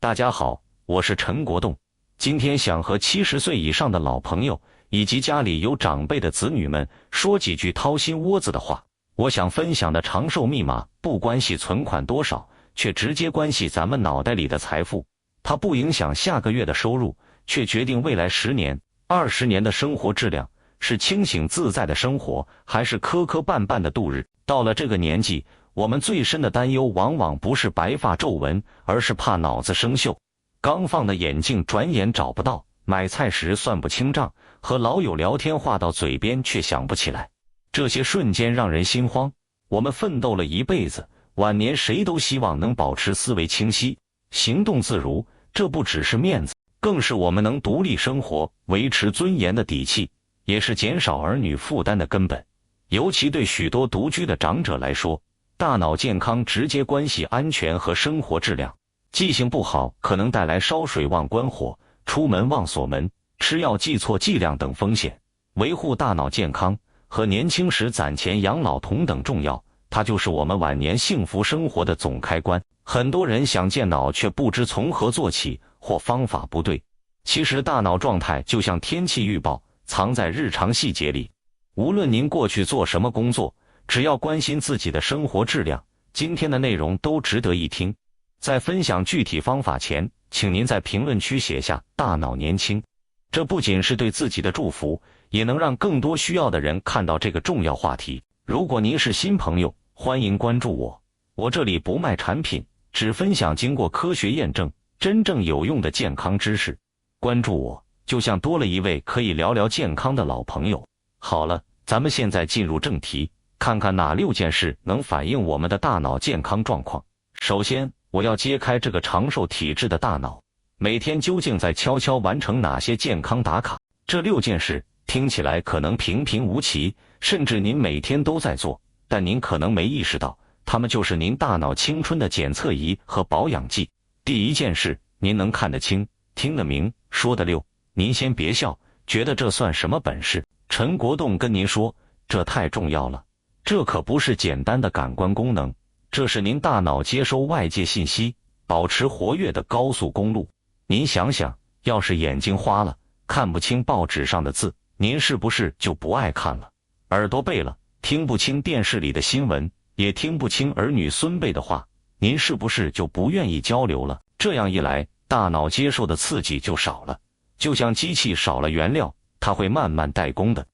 大家好，我是陈国栋，今天想和70岁以上的老朋友以及家里有长辈的子女们说几句掏心窝子的话。我想分享的长寿密码不关系存款多少，却直接关系咱们脑袋里的财富。它不影响下个月的收入，却决定未来10年、20年的生活质量，是清醒自在的生活，还是磕磕绊绊的度日。到了这个年纪，我们最深的担忧往往不是白发皱纹，而是怕脑子生锈。刚放的眼镜转眼找不到，买菜时算不清账，和老友聊天话到嘴边却想不起来。这些瞬间让人心慌。我们奋斗了一辈子，晚年谁都希望能保持思维清晰，行动自如。这不只是面子，更是我们能独立生活、维持尊严的底气，也是减少儿女负担的根本。尤其对许多独居的长者来说，大脑健康直接关系安全和生活质量。记性不好可能带来烧水忘关火、出门忘锁门、吃药记错剂量等风险。维护大脑健康和年轻时攒钱养老同等重要，它就是我们晚年幸福生活的总开关。很多人想健脑却不知从何做起，或方法不对。其实大脑状态就像天气预报，藏在日常细节里。无论您过去做什么工作，只要关心自己的生活质量，今天的内容都值得一听。在分享具体方法前，请您在评论区写下大脑年轻，这不仅是对自己的祝福，也能让更多需要的人看到这个重要话题。如果您是新朋友，欢迎关注我，我这里不卖产品，只分享经过科学验证、真正有用的健康知识。关注我，就像多了一位可以聊聊健康的老朋友。好了，咱们现在进入正题，看看哪6件事能反映我们的大脑健康状况。首先，我要揭开这个长寿体质的大脑，每天究竟在悄悄完成哪些健康打卡？这6件事听起来可能平平无奇，甚至您每天都在做，但您可能没意识到，它们就是您大脑青春的检测仪和保养剂。第1件事，您能看得清、听得明、说得溜。您先别笑，觉得这算什么本事？陈国栋跟您说，这太重要了。这可不是简单的感官功能，这是您大脑接收外界信息、保持活跃的高速公路。您想想，要是眼睛花了，看不清报纸上的字，您是不是就不爱看了？耳朵背了，听不清电视里的新闻，也听不清儿女孙辈的话，您是不是就不愿意交流了？这样一来，大脑接受的刺激就少了，就像机器少了原料，它会慢慢怠工的。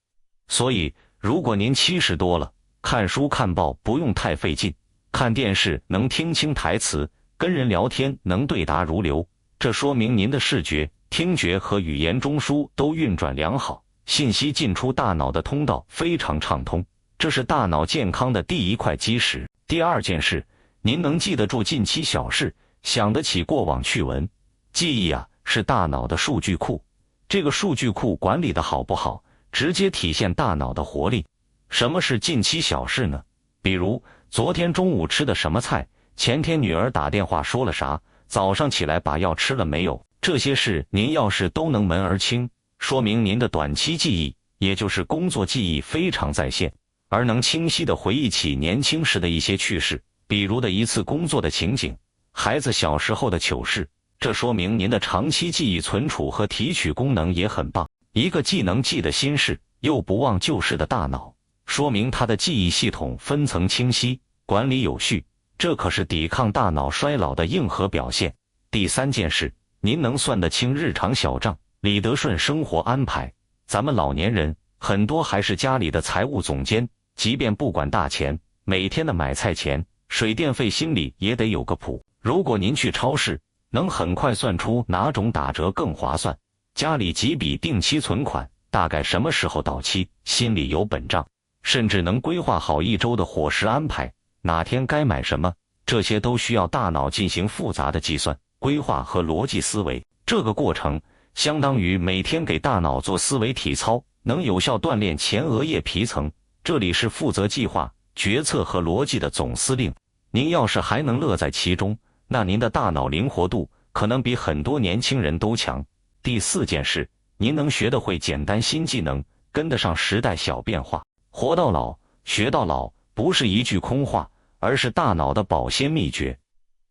所以，如果您70多了，看书看报不用太费劲，看电视能听清台词，跟人聊天能对答如流，这说明您的视觉、听觉和语言中枢都运转良好，信息进出大脑的通道非常畅通，这是大脑健康的第1块基石。第2件事，您能记得住近期小事，想得起过往趣闻。记忆啊，是大脑的数据库，这个数据库管理的好不好，直接体现大脑的活力。什么是近期小事呢？比如昨天中午吃的什么菜，前天女儿打电话说了啥，早上起来把药吃了没有，这些事您要是都能门而清，说明您的短期记忆，也就是工作记忆非常在线，而能清晰地回忆起年轻时的一些趣事，比如的一次工作的情景，孩子小时候的糗事，这说明您的长期记忆存储和提取功能也很棒。一个既能记得新事，又不忘旧事的大脑，说明它的记忆系统分层清晰，管理有序，这可是抵抗大脑衰老的硬核表现。第3件事，您能算得清日常小账，理得顺生活安排。咱们老年人很多还是家里的财务总监，即便不管大钱，每天的买菜钱、水电费心里也得有个谱。如果您去超市，能很快算出哪种打折更划算，家里几笔定期存款大概什么时候到期，心里有本账，甚至能规划好1周的伙食安排，哪天该买什么，这些都需要大脑进行复杂的计算、规划和逻辑思维。这个过程相当于每天给大脑做思维体操，能有效锻炼前额叶皮层，这里是负责计划、决策和逻辑的总司令。您要是还能乐在其中，那您的大脑灵活度可能比很多年轻人都强。第4件事，您能学得会简单新技能，跟得上时代小变化。活到老，学到老，不是一句空话，而是大脑的保鲜秘诀。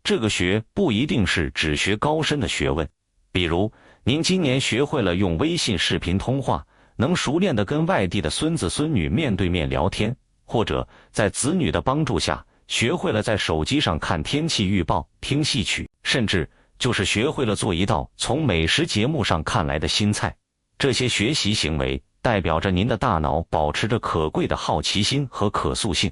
这个学不一定是只学高深的学问，比如您今年学会了用微信视频通话，能熟练地跟外地的孙子孙女面对面聊天，或者在子女的帮助下，学会了在手机上看天气预报、听戏曲，甚至就是学会了做一道从美食节目上看来的新菜。这些学习行为代表着您的大脑保持着可贵的好奇心和可塑性，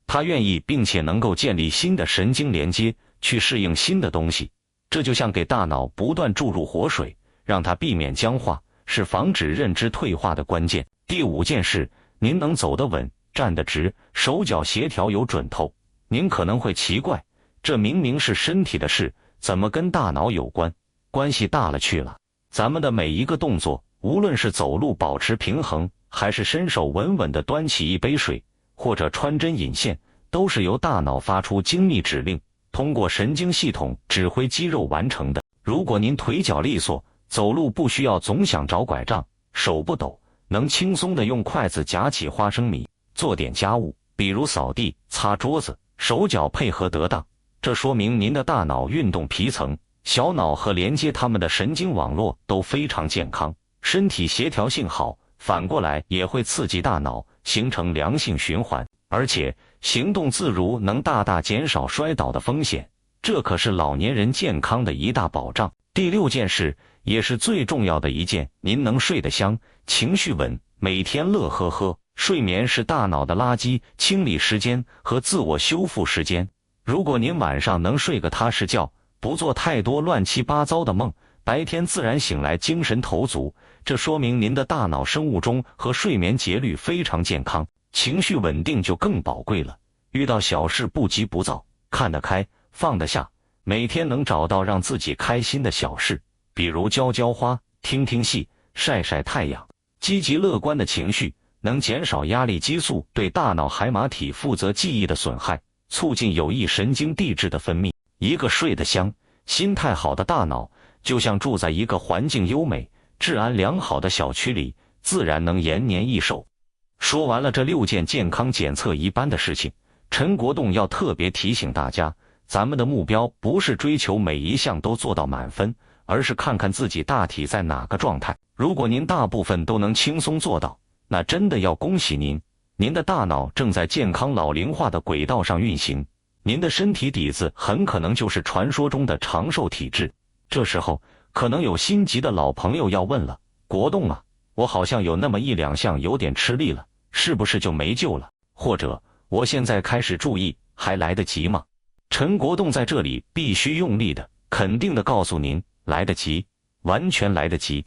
它愿意并且能够建立新的神经连接，去适应新的东西。这就像给大脑不断注入活水，让它避免僵化，是防止认知退化的关键。第5件事，您能走得稳，站得直，手脚协调有准头。您可能会奇怪，这明明是身体的事，怎么跟大脑有关？关系大了去了。咱们的每一个动作，无论是走路保持平衡，还是伸手稳稳地端起一杯水，或者穿针引线，都是由大脑发出精密指令，通过神经系统指挥肌肉完成的。如果您腿脚利索，走路不需要总想找拐杖，手不抖，能轻松地用筷子夹起花生米，做点家务，比如扫地、擦桌子，手脚配合得当，这说明您的大脑运动皮层、小脑和连接它们的神经网络都非常健康，身体协调性好，反过来也会刺激大脑，形成良性循环，而且行动自如能大大减少摔倒的风险，这可是老年人健康的一大保障。第6件事，也是最重要的一件，您能睡得香，情绪稳，每天乐呵呵。睡眠是大脑的垃圾清理时间和自我修复时间。如果您晚上能睡个踏实觉，不做太多乱七八糟的梦，白天自然醒来精神头足，这说明您的大脑生物钟和睡眠节律非常健康，情绪稳定就更宝贵了。遇到小事不急不躁，看得开，放得下，每天能找到让自己开心的小事，比如浇浇花、听听戏、晒晒太阳。积极乐观的情绪能减少压力激素对大脑海马体负责记忆的损害，促进有益神经递质的分泌。一个睡得香、心态好的大脑，就像住在一个环境优美、治安良好的小区里，自然能延年益寿。说完了这6件健康检测一般的事情，陈国栋要特别提醒大家，咱们的目标不是追求每一项都做到满分，而是看看自己大体在哪个状态。如果您大部分都能轻松做到，那真的要恭喜您，您的大脑正在健康老龄化的轨道上运行，您的身体底子很可能就是传说中的长寿体质。这时候可能有心急的老朋友要问了，国栋啊，我好像有那么1、2项有点吃力了，是不是就没救了？或者我现在开始注意，还来得及吗？陈国栋在这里必须用力的、肯定的告诉您，来得及，完全来得及。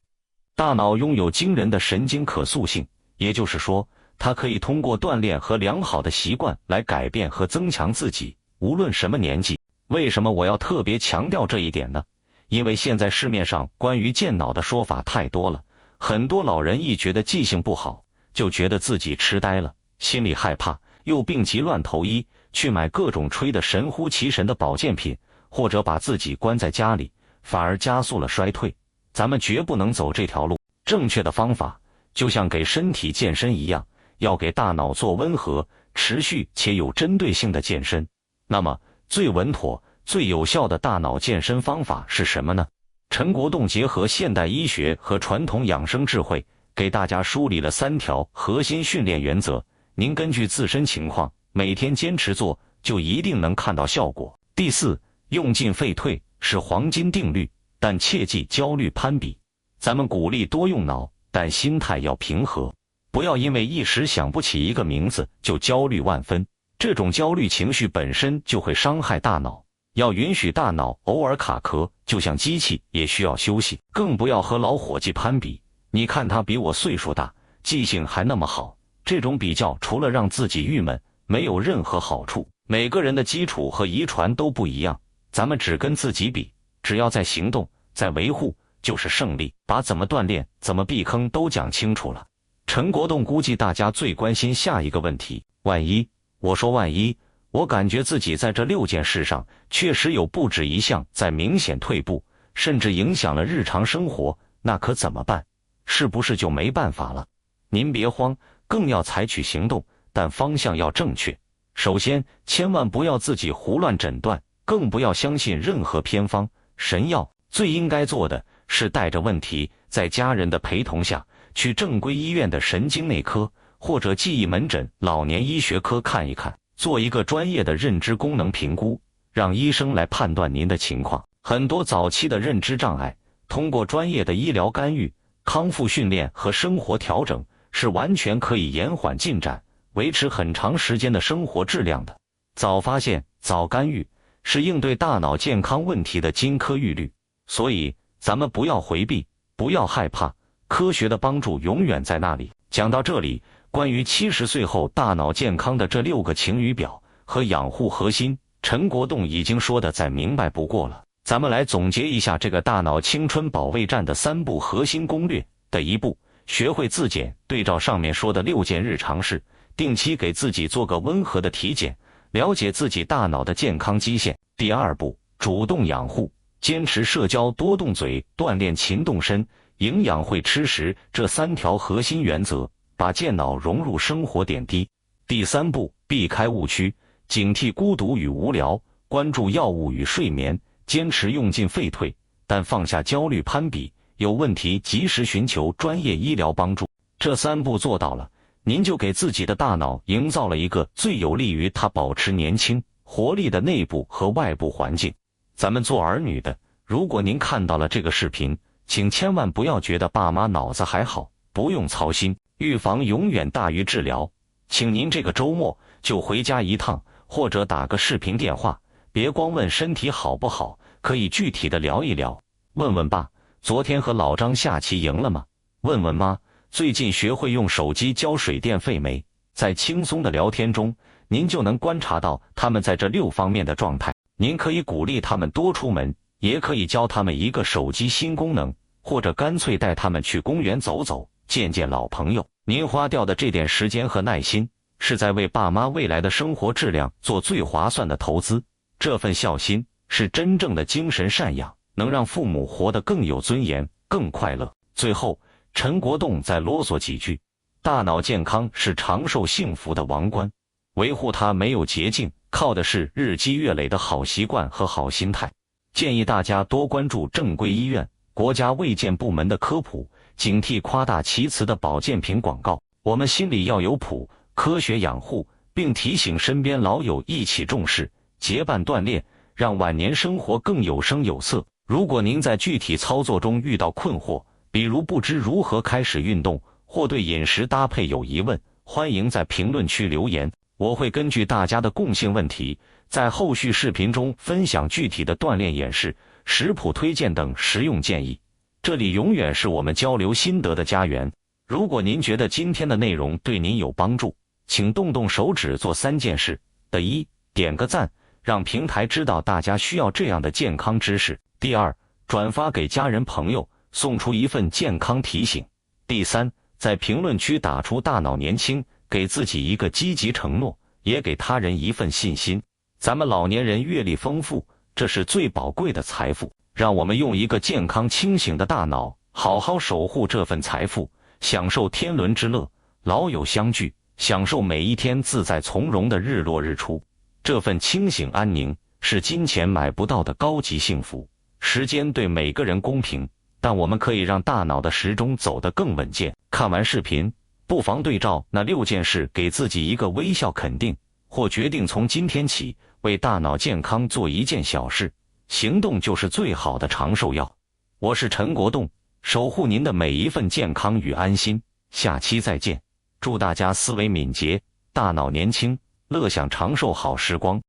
大脑拥有惊人的神经可塑性，也就是说，它可以通过锻炼和良好的习惯来改变和增强自己，无论什么年纪。为什么我要特别强调这一点呢？因为现在市面上关于健脑的说法太多了，很多老人一觉得记性不好，就觉得自己痴呆了，心里害怕，又病急乱投医，去买各种吹得神乎其神的保健品，或者把自己关在家里，反而加速了衰退。咱们绝不能走这条路。正确的方法就像给身体健身一样，要给大脑做温和、持续且有针对性的健身。那么最稳妥、最有效的大脑健身方法是什么呢？陈国栋结合现代医学和传统养生智慧，给大家梳理了3条核心训练原则，您根据自身情况每天坚持做，就一定能看到效果。第4，用进废退是黄金定律，但切忌焦虑攀比。咱们鼓励多用脑，但心态要平和，不要因为一时想不起一个名字就焦虑万分，这种焦虑情绪本身就会伤害大脑。要允许大脑偶尔卡壳，就像机器也需要休息。更不要和老伙计攀比，你看他比我岁数大，记性还那么好，这种比较除了让自己郁闷，没有任何好处。每个人的基础和遗传都不一样，咱们只跟自己比，只要在行动，在维护，就是胜利。把怎么锻炼、怎么避坑都讲清楚了。陈国栋估计大家最关心下一个问题，万一，我说万一，我感觉自己在这6件事上确实有不止一项在明显退步，甚至影响了日常生活，那可怎么办？是不是就没办法了？您别慌，更要采取行动，但方向要正确。首先，千万不要自己胡乱诊断，更不要相信任何偏方、神药。最应该做的是带着问题，在家人的陪同下，去正规医院的神经内科或者记忆门诊、老年医学科看一看，做一个专业的认知功能评估，让医生来判断您的情况。很多早期的认知障碍，通过专业的医疗干预、康复训练和生活调整，是完全可以延缓进展，维持很长时间的生活质量的。早发现、早干预是应对大脑健康问题的金科玉律，所以咱们不要回避，不要害怕，科学的帮助永远在那里。讲到这里，关于70岁后大脑健康的这6个晴雨表和养护核心，陈国栋已经说得再明白不过了。咱们来总结一下这个大脑青春保卫战的3步核心攻略。第1步，学会自检，对照上面说的6件日常事，定期给自己做个温和的体检，了解自己大脑的健康基线。第2步，主动养护，坚持社交，多动嘴，锻炼勤动身，营养会吃食，这3条核心原则，把健脑融入生活点滴。第3步，避开误区，警惕孤独与无聊，关注药物与睡眠，坚持用进废退，但放下焦虑攀比，有问题及时寻求专业医疗帮助。这3步做到了，您就给自己的大脑营造了一个最有利于它保持年轻活力的内部和外部环境。咱们做儿女的，如果您看到了这个视频，请千万不要觉得爸妈脑子还好，不用操心，预防永远大于治疗。请您这个周末就回家一趟，或者打个视频电话，别光问身体好不好，可以具体的聊一聊。问问爸，昨天和老张下棋赢了吗？问问妈，最近学会用手机交水电费没？在轻松的聊天中，您就能观察到他们在这6方面的状态。您可以鼓励他们多出门，也可以教他们一个手机新功能，或者干脆带他们去公园走走，见见老朋友。您花掉的这点时间和耐心，是在为爸妈未来的生活质量做最划算的投资。这份孝心是真正的精神赡养，能让父母活得更有尊严，更快乐。最后，陈国栋再啰嗦几句：大脑健康是长寿幸福的王冠，维护它没有捷径，靠的是日积月累的好习惯和好心态。建议大家多关注正规医院、国家卫健部门的科普，警惕夸大其词的保健品广告。我们心里要有谱，科学养护，并提醒身边老友一起重视，结伴锻炼，让晚年生活更有声有色。如果您在具体操作中遇到困惑，比如不知如何开始运动，或对饮食搭配有疑问，欢迎在评论区留言，我会根据大家的共性问题，在后续视频中分享具体的锻炼演示、食谱推荐等实用建议。这里永远是我们交流心得的家园。如果您觉得今天的内容对您有帮助，请动动手指做3件事。第1，点个赞，让平台知道大家需要这样的健康知识。第2，转发给家人朋友，送出一份健康提醒。第3，在评论区打出大脑年轻，给自己一个积极承诺，也给他人一份信心。咱们老年人阅历丰富，这是最宝贵的财富，让我们用一个健康清醒的大脑，好好守护这份财富，享受天伦之乐，老友相聚，享受每一天自在从容的日落日出。这份清醒安宁，是金钱买不到的高级幸福。时间对每个人公平，但我们可以让大脑的时钟走得更稳健。看完视频，不妨对照那6件事，给自己一个微笑肯定，或决定从今天起为大脑健康做一件小事。行动就是最好的长寿药。我是陈国栋，守护您的每一份健康与安心。下期再见，祝大家思维敏捷，大脑年轻，乐享长寿好时光。